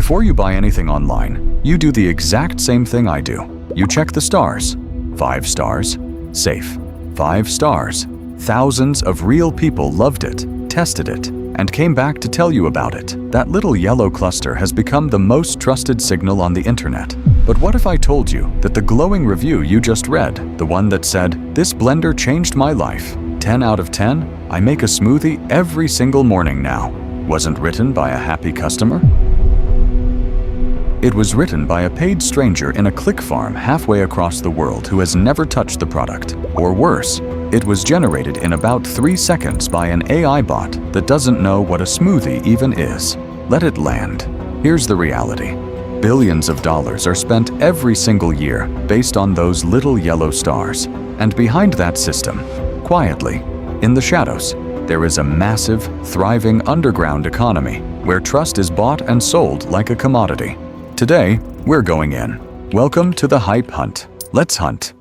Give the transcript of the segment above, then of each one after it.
Before you buy anything online, you do the exact same thing I do. You check the stars. 5 stars, safe. 5 stars. Thousands of real people loved it, tested it, and came back to tell you about it. That little yellow cluster has become the most trusted signal on the internet. But what if I told you that the glowing review you just read, the one that said, "This blender changed my life. 10 out of 10, I make a smoothie every single morning now," wasn't written by a happy customer? It was written by a paid stranger in a click farm halfway across the world who has never touched the product. Or worse, it was generated in about 3 seconds by an AI bot that doesn't know what a smoothie even is. Let it land. Here's the reality. Billions of dollars are spent every single year based on those little yellow stars. And behind that system, quietly, in the shadows, there is a massive, thriving underground economy where trust is bought and sold like a commodity. Today, we're going in. Welcome to the Hype Hunt. Let's hunt.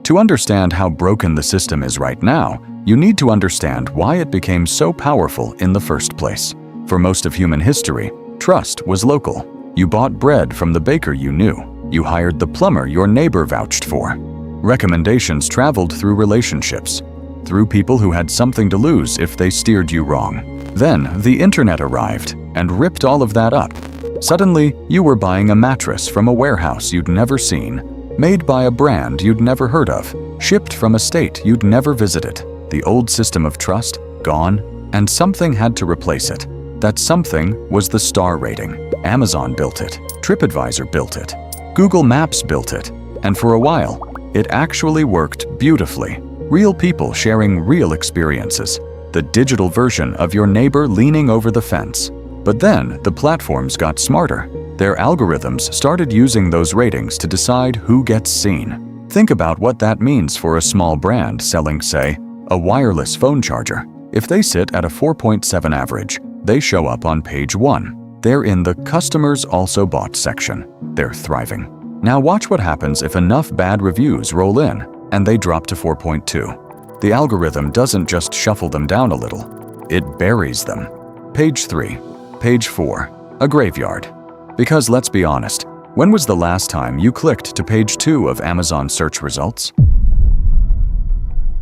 To understand how broken the system is right now, you need to understand why it became so powerful in the first place. For most of human history, trust was local. You bought bread from the baker you knew. You hired the plumber your neighbor vouched for. Recommendations traveled through relationships, through people who had something to lose if they steered you wrong. Then the internet arrived and ripped all of that up. Suddenly, you were buying a mattress from a warehouse you'd never seen, made by a brand you'd never heard of, shipped from a state you'd never visited. The old system of trust, gone, and something had to replace it. That something was the star rating. Amazon built it, TripAdvisor built it, Google Maps built it, and for a while, it actually worked beautifully. Real people sharing real experiences, the digital version of your neighbor leaning over the fence. But then the platforms got smarter. Their algorithms started using those ratings to decide who gets seen. Think about what that means for a small brand selling, say, a wireless phone charger. If they sit at a 4.7 average, they show up on page 1. They're in the Customers Also Bought section. They're thriving. Now watch what happens if enough bad reviews roll in and they drop to 4.2. The algorithm doesn't just shuffle them down a little, it buries them. Page 3, page 4, a graveyard. Because let's be honest, when was the last time you clicked to page 2 of Amazon search results?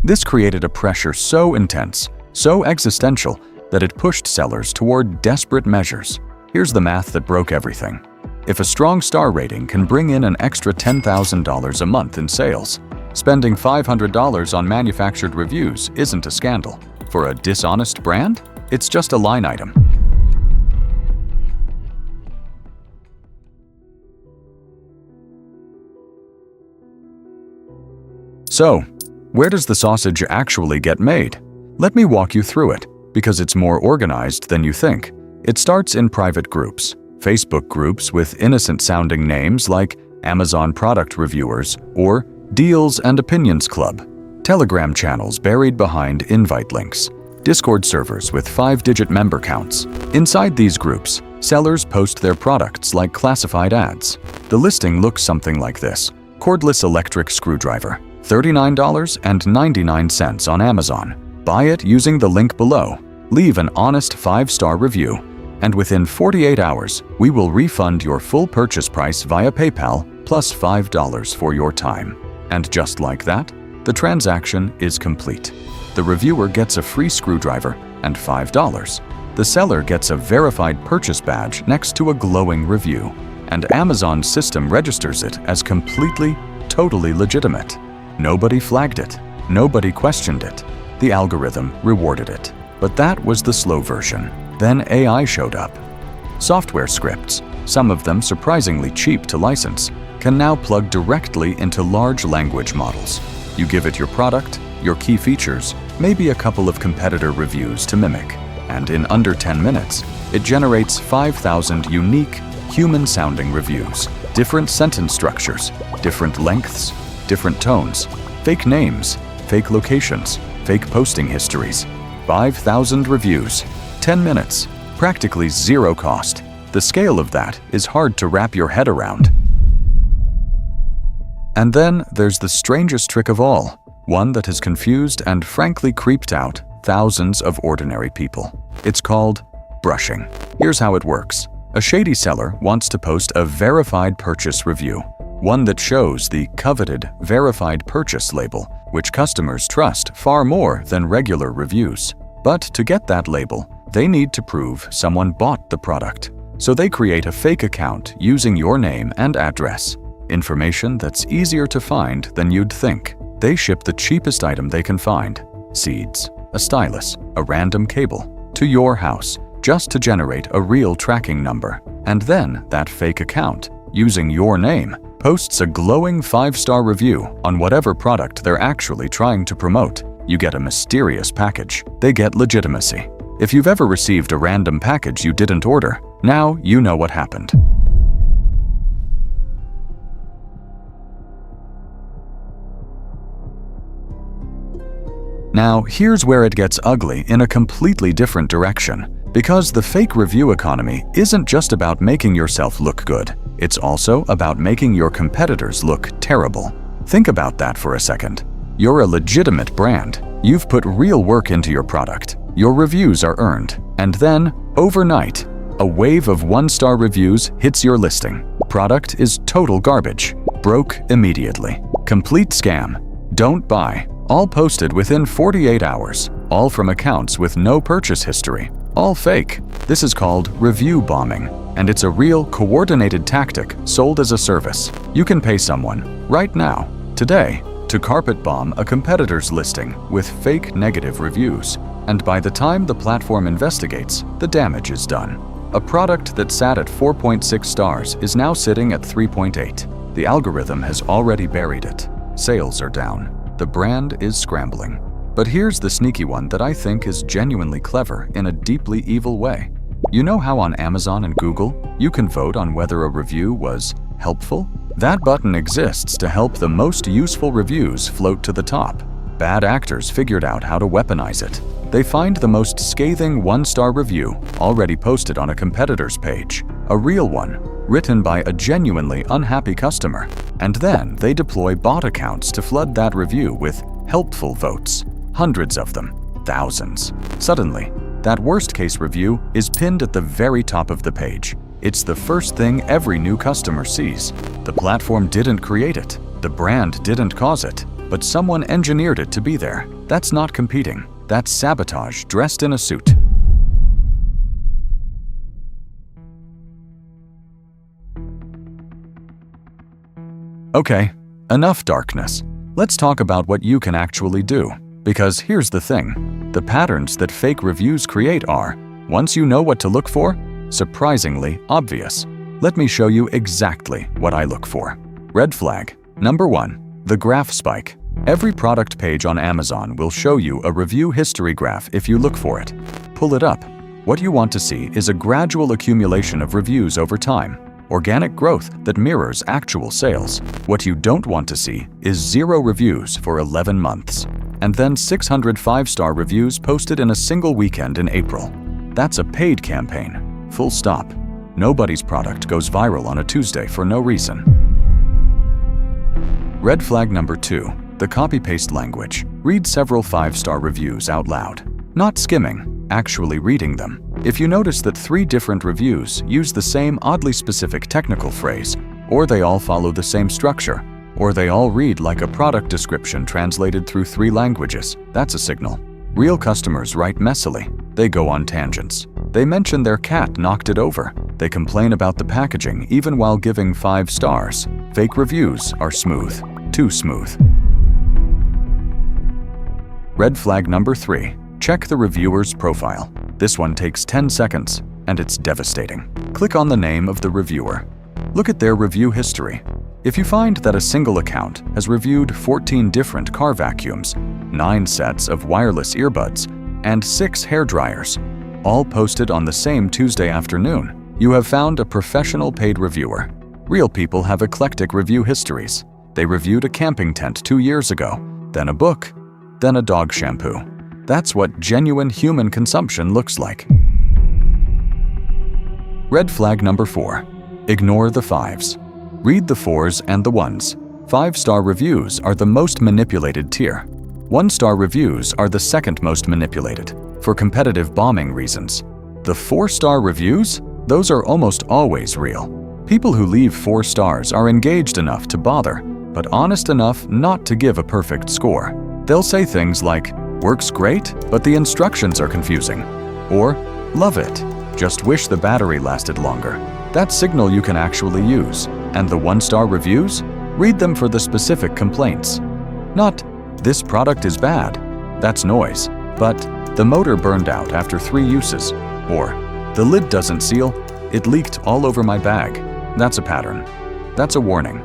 This created a pressure so intense, so existential, that it pushed sellers toward desperate measures. Here's the math that broke everything. If a strong star rating can bring in an extra $10,000 a month in sales, spending $500 on manufactured reviews isn't a scandal. For a dishonest brand, it's just a line item. So, where does the sausage actually get made? Let me walk you through it, because it's more organized than you think. It starts in private groups, Facebook groups with innocent-sounding names like Amazon Product Reviewers or Deals and Opinions Club, Telegram channels buried behind invite links, Discord servers with 5-digit member counts. Inside these groups, sellers post their products like classified ads. The listing looks something like this: cordless electric screwdriver, $39.99 on Amazon. Buy it using the link below. Leave an honest 5-star review, and within 48 hours, we will refund your full purchase price via PayPal plus $5 for your time. And just like that, the transaction is complete. The reviewer gets a free screwdriver and $5. The seller gets a verified purchase badge next to a glowing review, and Amazon's system registers it as completely, totally legitimate. Nobody flagged it. Nobody questioned it. The algorithm rewarded it. But that was the slow version. Then AI showed up. Software scripts, some of them surprisingly cheap to license, can now plug directly into large language models. You give it your product, your key features, maybe a couple of competitor reviews to mimic, and in under 10 minutes, it generates 5,000 unique, human-sounding reviews. Different sentence structures, different lengths, different tones, fake names, fake locations, fake posting histories. 5,000 reviews, 10 minutes, practically zero cost. The scale of that is hard to wrap your head around. And then there's the strangest trick of all. one that has confused and frankly creeped out thousands of ordinary people. It's called brushing. Here's how it works. A shady seller wants to post a verified purchase review, one that shows the coveted verified purchase label, which customers trust far more than regular reviews. But to get that label, they need to prove someone bought the product. So they create a fake account using your name and address, information that's easier to find than you'd think. They ship the cheapest item they can find, seeds, a stylus, a random cable, to your house, just to generate a real tracking number. And then that fake account, using your name, posts a glowing 5-star review on whatever product they're actually trying to promote. You get a mysterious package. They get legitimacy. If you've ever received a random package you didn't order, now you know what happened. Now, here's where it gets ugly in a completely different direction. Because the fake review economy isn't just about making yourself look good. It's also about making your competitors look terrible. Think about that for a second. You're a legitimate brand. You've put real work into your product. Your reviews are earned. And then, overnight, a wave of 1-star reviews hits your listing. Product is total garbage. Broke immediately. Complete scam. Don't buy. All posted within 48 hours. All from accounts with no purchase history. All fake. This is called review bombing, and it's a real coordinated tactic sold as a service. You can pay someone, right now, today, to carpet bomb a competitor's listing with fake negative reviews. And by the time the platform investigates, the damage is done. A product that sat at 4.6 stars is now sitting at 3.8. The algorithm has already buried it. Sales are down. The brand is scrambling. But here's the sneaky one that I think is genuinely clever in a deeply evil way. You know how on Amazon and Google, you can vote on whether a review was helpful? That button exists to help the most useful reviews float to the top. Bad actors figured out how to weaponize it. They find the most scathing 1-star review already posted on a competitor's page, a real one, written by a genuinely unhappy customer. And then they deploy bot accounts to flood that review with helpful votes. Hundreds of them, thousands. Suddenly, that worst-case review is pinned at the very top of the page. It's the first thing every new customer sees. The platform didn't create it. The brand didn't cause it. But someone engineered it to be there. That's not competing. That's sabotage dressed in a suit. Okay, enough darkness. Let's talk about what you can actually do. Because here's the thing, the patterns that fake reviews create are, once you know what to look for, surprisingly obvious. Let me show you exactly what I look for. Red flag. Number 1, the graph spike. Every product page on Amazon will show you a review history graph if you look for it. Pull it up. What you want to see is a gradual accumulation of reviews over time. Organic growth that mirrors actual sales. What you don't want to see is 0 reviews for 11 months. And then 600 5-star reviews posted in a single weekend in April. That's a paid campaign. Full stop. Nobody's product goes viral on a Tuesday for no reason. Red flag number 2, the copy-paste language. Read several 5-star reviews out loud. Not skimming, actually reading them. If you notice that 3 different reviews use the same oddly specific technical phrase, or they all follow the same structure, or they all read like a product description translated through 3 languages, that's a signal. Real customers write messily. They go on tangents. They mention their cat knocked it over. They complain about the packaging even while giving 5 stars. Fake reviews are smooth. Too smooth. Red flag number 3. Check the reviewer's profile. This one takes 10 seconds, and it's devastating. Click on the name of the reviewer. Look at their review history. If you find that a single account has reviewed 14 different car vacuums, 9 sets of wireless earbuds, and 6 hair dryers, all posted on the same Tuesday afternoon, you have found a professional paid reviewer. Real people have eclectic review histories. They reviewed a camping tent 2 years ago, then a book, then a dog shampoo. That's what genuine human consumption looks like. Red flag number 4. Ignore the 5s. Read the 4s and the 1s. 5-star reviews are the most manipulated tier. One-star reviews are the second most manipulated, for competitive bombing reasons. The 4-star reviews? Those are almost always real. People who leave 4 stars are engaged enough to bother, but honest enough not to give a perfect score. They'll say things like, "Works great, but the instructions are confusing," or "Love it, just wish the battery lasted longer." That's signal you can actually use. And the 1-star reviews? Read them for the specific complaints. Not, "This product is bad," that's noise, but "The motor burned out after 3 uses," or "The lid doesn't seal, it leaked all over my bag." That's a pattern. That's a warning.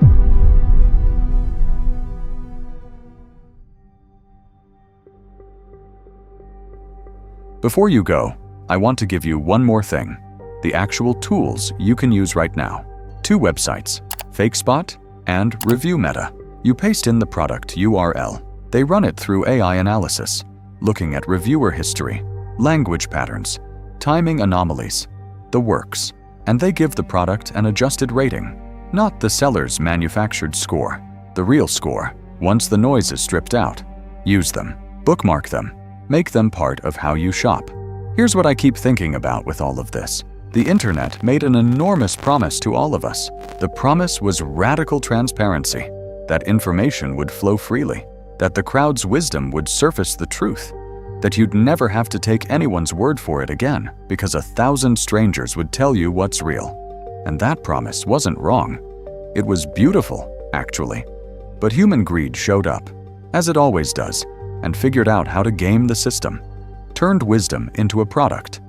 Before you go, I want to give you one more thing. The actual tools you can use right now. 2 websites, Fakespot and ReviewMeta. You paste in the product URL. They run it through AI analysis, looking at reviewer history, language patterns, timing anomalies, the works, and they give the product an adjusted rating, not the seller's manufactured score, the real score, once the noise is stripped out. Use them, bookmark them, make them part of how you shop. Here's what I keep thinking about with all of this. The internet made an enormous promise to all of us. The promise was radical transparency, that information would flow freely, that the crowd's wisdom would surface the truth, that you'd never have to take anyone's word for it again because 1,000 strangers would tell you what's real. And that promise wasn't wrong. It was beautiful, actually. But human greed showed up, as it always does, and figured out how to game the system. Turned wisdom into a product.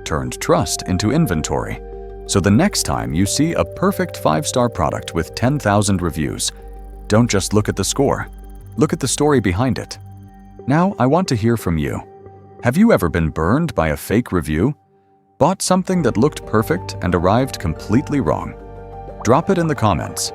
Turned trust into inventory. So the next time you see a perfect 5-star product with 10,000 reviews, don't just look at the score. Look at the story behind it. Now, I want to hear from you. Have you ever been burned by a fake review? Bought something that looked perfect and arrived completely wrong? Drop it in the comments.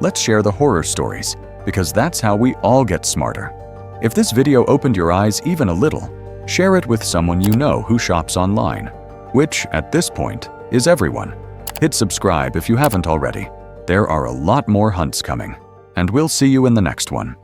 Let's share the horror stories, because that's how we all get smarter. If this video opened your eyes even a little, share it with someone you know who shops online, which, at this point, is everyone. Hit subscribe if you haven't already. There are a lot more hunts coming, and we'll see you in the next one.